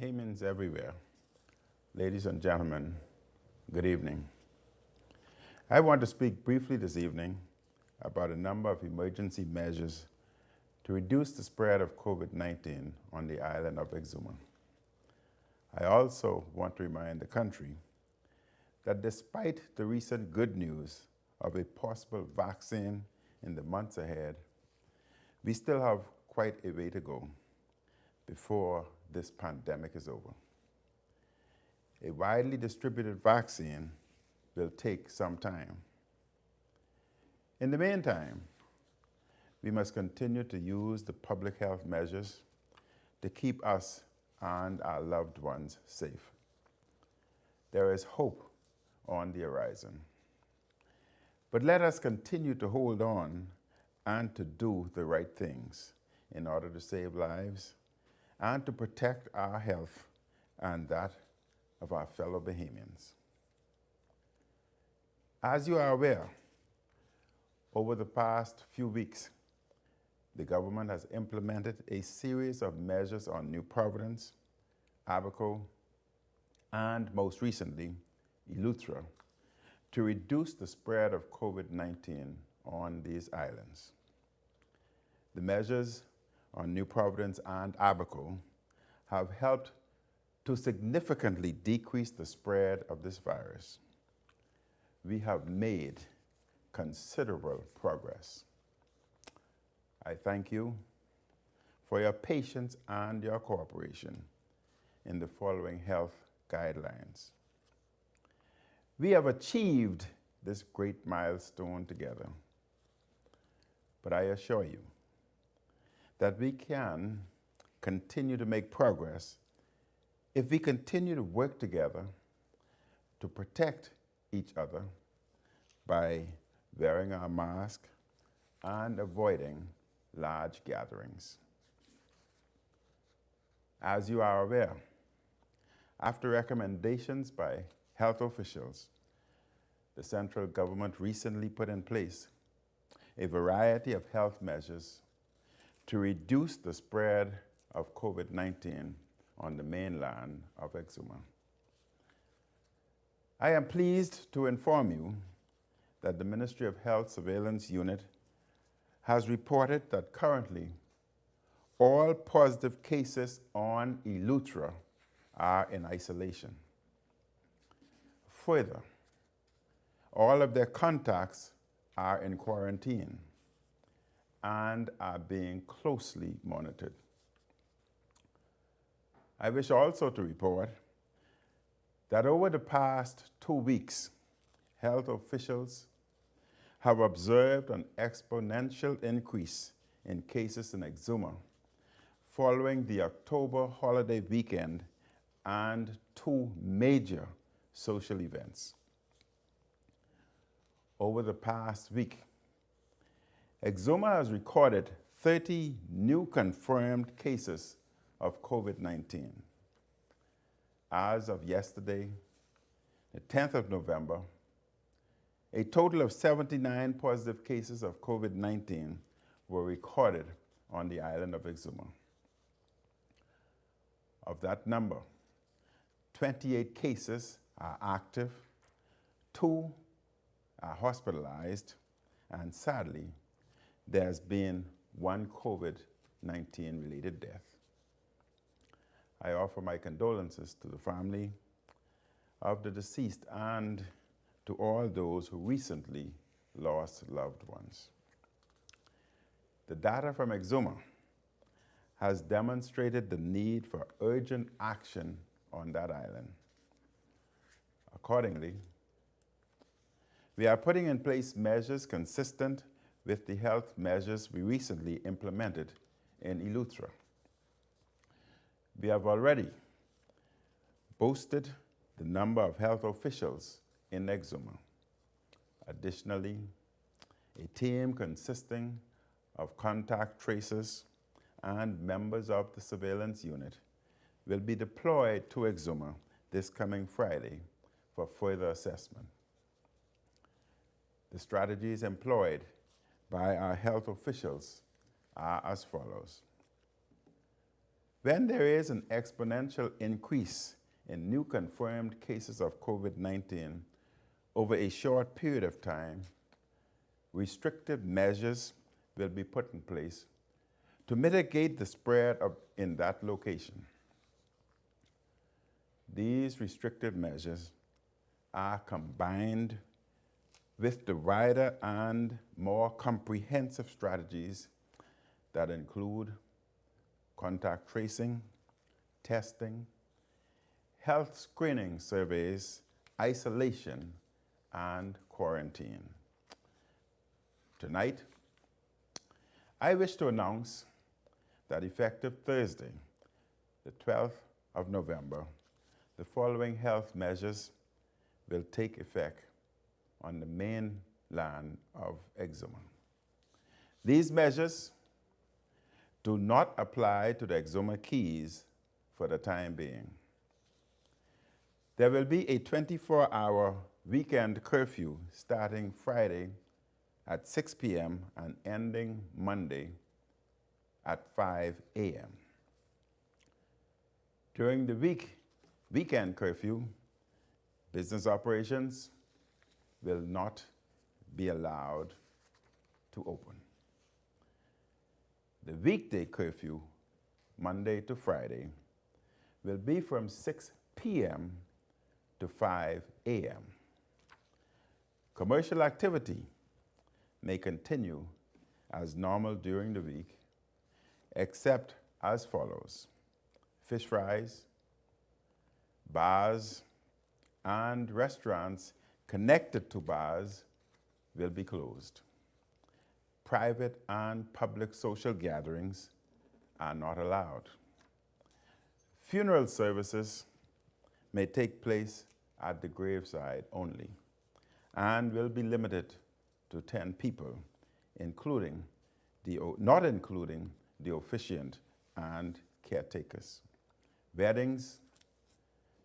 Bahamians everywhere, ladies and gentlemen, good evening. I want to speak briefly this evening about a number of emergency measures to reduce the spread of COVID-19 on the island of Exuma. I also want to remind the country that despite the recent good news of a possible vaccine in the months ahead, we still have quite a way to go before this pandemic is over. A widely distributed vaccine will take some time. In the meantime, we must continue to use the public health measures to keep us and our loved ones safe. There is hope on the horizon. But let us continue to hold on and to do the right things in order to save lives and to protect our health and that of our fellow Bahamians. As you are aware, over the past few weeks, the government has implemented a series of measures on New Providence, Abaco, and most recently, Eleuthera, to reduce the spread of COVID-19 on these islands. The measures on New Providence and Abaco have helped to significantly decrease the spread of this virus. We have made considerable progress. I thank you for your patience and your cooperation in the following health guidelines. We have achieved this great milestone together, but I assure you that we can continue to make progress if we continue to work together to protect each other by wearing our mask and avoiding large gatherings. As you are aware, after recommendations by health officials, the central government recently put in place a variety of health measures to reduce the spread of COVID-19 on the mainland of Exuma. I am pleased to inform you that the Ministry of Health Surveillance Unit has reported that currently all positive cases on Eleuthera are in isolation. Further, all of their contacts are in quarantine and are being closely monitored. I wish also to report that over the past 2 weeks, health officials have observed an exponential increase in cases in Exuma following the October holiday weekend and 2 major social events. Over the past week, Exuma has recorded 30 new confirmed cases of COVID-19. As of yesterday, the 10th of November, a total of 79 positive cases of COVID-19 were recorded on the island of Exuma. Of that number, 28 cases are active, 2 are hospitalized, and sadly, there's been 1 COVID-19 related death. I offer my condolences to the family of the deceased and to all those who recently lost loved ones. The data from Exuma has demonstrated the need for urgent action on that island. Accordingly, we are putting in place measures consistent with the health measures we recently implemented in Eleuthera. We have already boosted the number of health officials in Exuma. Additionally, a team consisting of contact tracers and members of the surveillance unit will be deployed to Exuma this coming Friday for further assessment. The strategies employed by our health officials are as follows. When there is an exponential increase in new confirmed cases of COVID-19 over a short period of time, restrictive measures will be put in place to mitigate the spread in that location. These restrictive measures are combined with the wider and more comprehensive strategies that include contact tracing, testing, health screening surveys, isolation, and quarantine. Tonight, I wish to announce that effective Thursday, the 12th of November, the following health measures will take effect on the mainland of Exuma. These measures do not apply to the Exuma Keys for the time being. There will be a 24-hour weekend curfew starting Friday at 6 p.m. and ending Monday at 5 a.m. During the weekend curfew, business operations will not be allowed to open. The weekday curfew, Monday to Friday, will be from 6 p.m. to 5 a.m. Commercial activity may continue as normal during the week, except as follows: fish fries, bars, and restaurants connected to bars will be closed. Private and public social gatherings are not allowed. Funeral services may take place at the graveside only and will be limited to 10 people, not including the officiant and caretakers. Weddings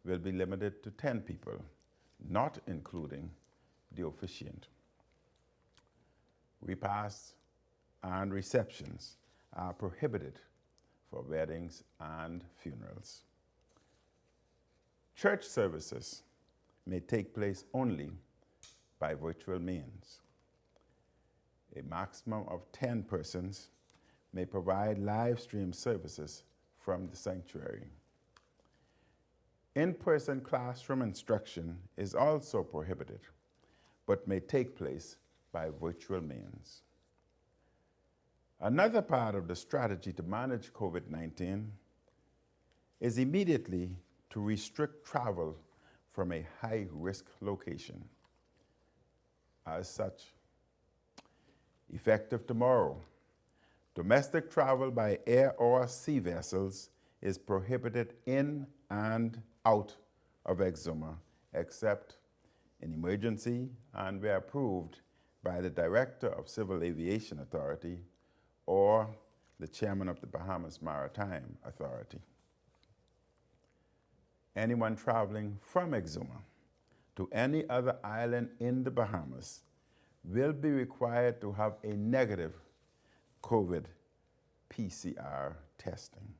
will be limited to 10 people, not including the officiant. Repasts and receptions are prohibited for weddings and funerals. Church services may take place only by virtual means. A maximum of 10 persons may provide live stream services from the sanctuary. In-person classroom instruction is also prohibited, but may take place by virtual means. Another part of the strategy to manage COVID-19 is immediately to restrict travel from a high-risk location. As such, effective tomorrow, domestic travel by air or sea vessels is prohibited in and out of Exuma, except in emergency and where approved by the Director of Civil Aviation Authority or the Chairman of the Bahamas Maritime Authority. Anyone traveling from Exuma to any other island in the Bahamas will be required to have a negative COVID PCR testing.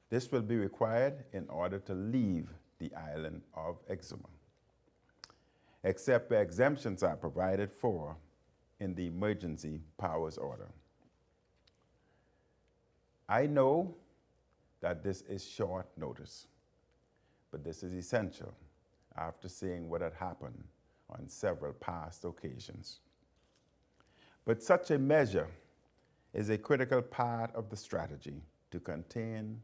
This will be required in order to leave the island of Exuma, except where exemptions are provided for in the emergency powers order. I know that this is short notice, but this is essential after seeing what had happened on several past occasions. But such a measure is a critical part of the strategy to contain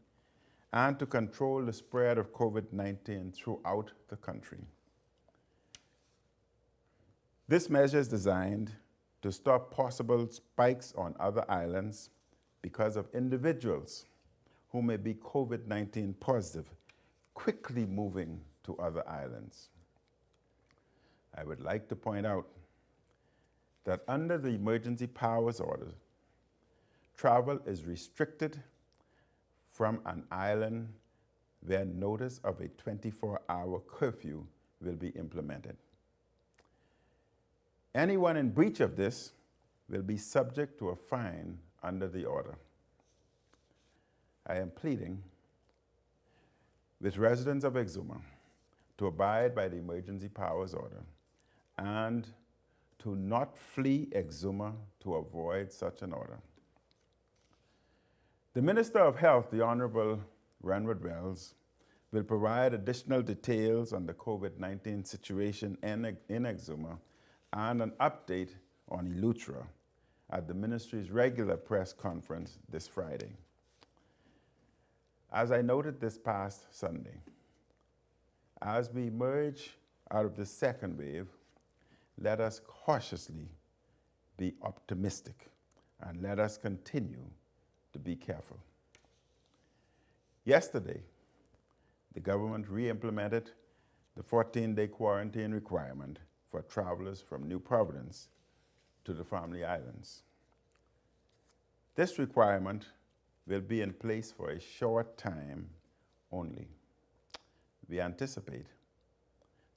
and to control the spread of COVID-19 throughout the country. This measure is designed to stop possible spikes on other islands because of individuals who may be COVID-19 positive quickly moving to other islands. I would like to point out that under the emergency powers order, travel is restricted from an island where notice of a 24-hour curfew will be implemented. Anyone in breach of this will be subject to a fine under the order. I am pleading with residents of Exuma to abide by the emergency powers order and to not flee Exuma to avoid such an order. The Minister of Health, the Honorable Renwood Wells, will provide additional details on the COVID-19 situation in Exuma and an update on Eleuthera at the ministry's regular press conference this Friday. As I noted this past Sunday, as we emerge out of the second wave, let us cautiously be optimistic and let us continue to be careful. Yesterday, the government re-implemented the 14-day quarantine requirement for travelers from New Providence to the Family Islands. This requirement will be in place for a short time only. We anticipate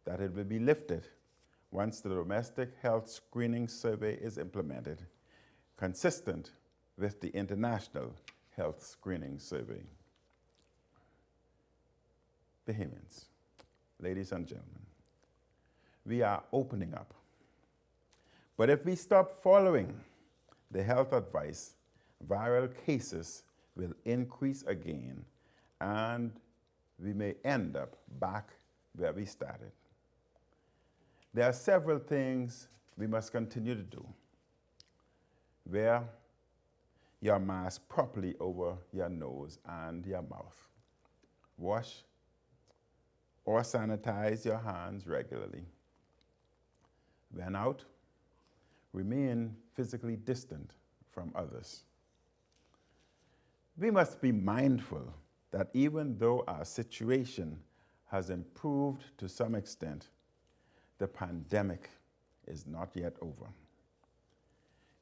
that it will be lifted once the domestic health screening survey is implemented, consistent with the international health screening survey. Bahamians, ladies and gentlemen, we are opening up. But if we stop following the health advice, viral cases will increase again and we may end up back where we started. There are several things we must continue to do. Wear your mask properly over your nose and your mouth. Wash or sanitize your hands regularly. When out, remain physically distant from others. We must be mindful that even though our situation has improved to some extent, the pandemic is not yet over.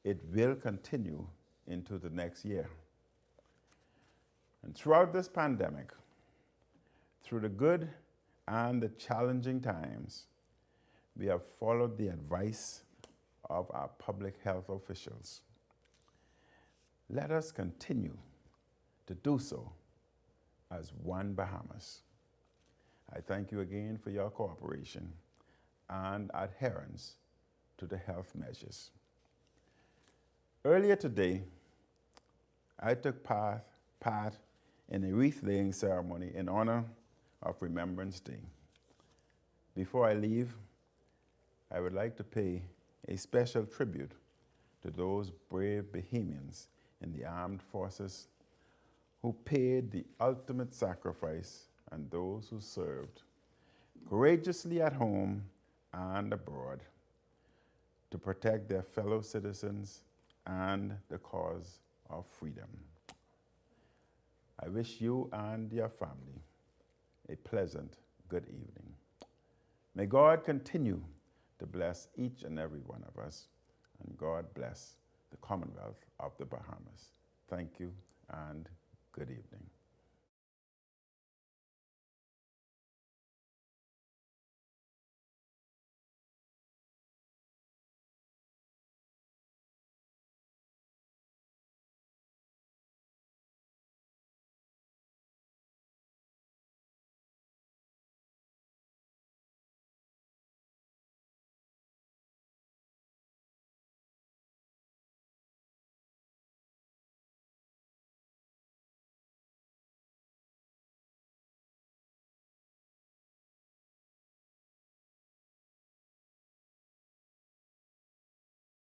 It will continue into the next year. And throughout this pandemic, through the good and the challenging times, we have followed the advice of our public health officials. Let us continue to do so as one Bahamas. I thank you again for your cooperation and adherence to the health measures. Earlier today, I took part in a wreath-laying ceremony in honor of Remembrance Day. Before I leave, I would like to pay a special tribute to those brave Bahamians in the armed forces who paid the ultimate sacrifice and those who served courageously at home and abroad to protect their fellow citizens and the cause of freedom. I wish you and your family a pleasant good evening. May God continue to bless each and every one of us, and God bless the Commonwealth of the Bahamas. Thank you and good evening.